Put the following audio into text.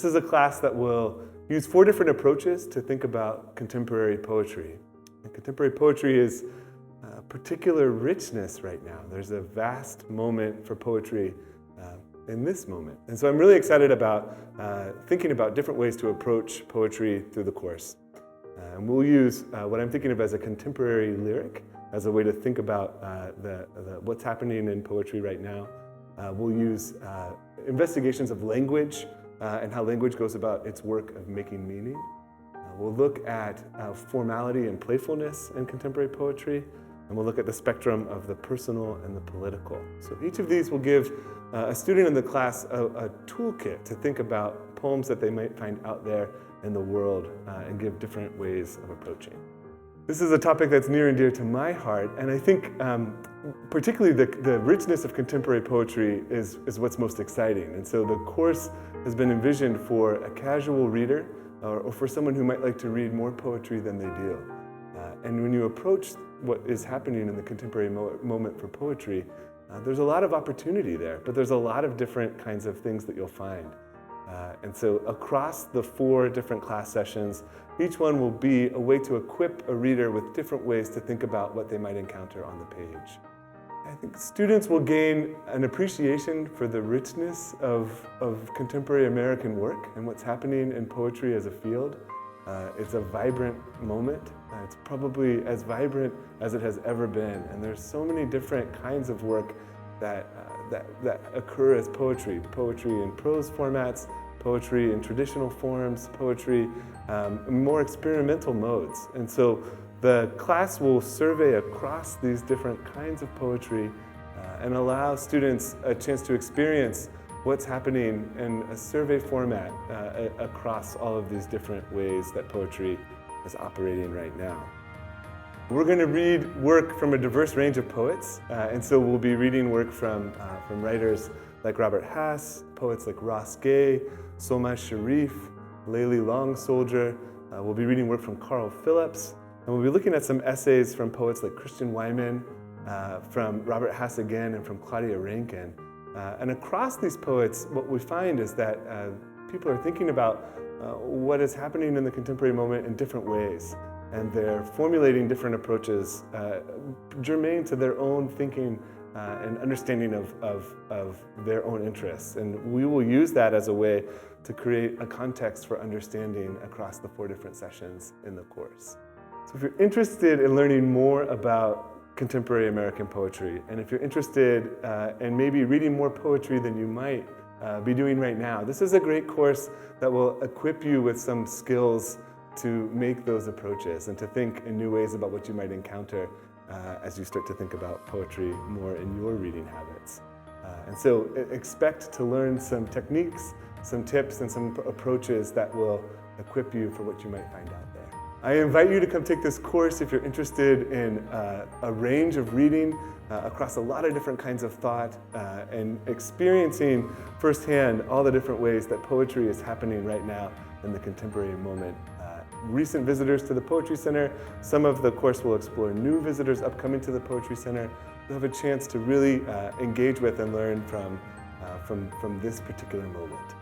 This is a class that will use 4 different approaches to think about contemporary poetry. And contemporary poetry is a particular richness right now. There's a vast moment for poetry in this moment. And so I'm really excited about thinking about different ways to approach poetry through the course. And we'll use what I'm thinking of as a contemporary lyric as a way to think about what's happening in poetry right now. We'll use investigations of language and how language goes about its work of making meaning. We'll look at formality and playfulness in contemporary poetry, and we'll look at the spectrum of the personal and the political. So each of these will give a student in the class a toolkit to think about poems that they might find out there in the world and give different ways of approaching. This is a topic that's near and dear to my heart, and I think particularly the richness of contemporary poetry is what's most exciting. And so the course has been envisioned for a casual reader or for someone who might like to read more poetry than they do. And when you approach what is happening in the contemporary moment for poetry, there's a lot of opportunity there, but there's a lot of different kinds of things that you'll find. And so across the 4 different class sessions, each one will be a way to equip a reader with different ways to think about what they might encounter on the page. I think students will gain an appreciation for the richness of contemporary American work and what's happening in poetry as a field. It's a vibrant moment. It's probably as vibrant as it has ever been. And there's so many different kinds of work that occur as poetry. Poetry in prose formats, poetry in traditional forms, poetry in more experimental modes. And so the class will survey across these different kinds of poetry and allow students a chance to experience what's happening in a survey format across all of these different ways that poetry is operating right now. We're going to read work from a diverse range of poets, and so we'll be reading work from writers like Robert Hass, poets like Ross Gay, Solmaz Sharif, Layli Long Soldier. We'll be reading work from Carl Phillips, and we'll be looking at some essays from poets like Christian Wyman, from Robert Hass again, and from Claudia Rankine. And across these poets, what we find is that people are thinking about what is happening in the contemporary moment in different ways. And they're formulating different approaches germane to their own thinking and understanding of their own interests. And we will use that as a way to create a context for understanding across the 4 different sessions in the course. So if you're interested in learning more about contemporary American poetry, and if you're interested in maybe reading more poetry than you might be doing right now, this is a great course that will equip you with some skills to make those approaches and to think in new ways about what you might encounter as you start to think about poetry more in your reading habits. And so expect to learn some techniques, some tips, and some approaches that will equip you for what you might find out there. I invite you to come take this course if you're interested in a range of reading across a lot of different kinds of thought and experiencing firsthand all the different ways that poetry is happening right now in the contemporary moment. Recent visitors to the Poetry Center, some of the course will explore new visitors upcoming to the Poetry Center. You'll have a chance to really engage with and learn from this particular moment.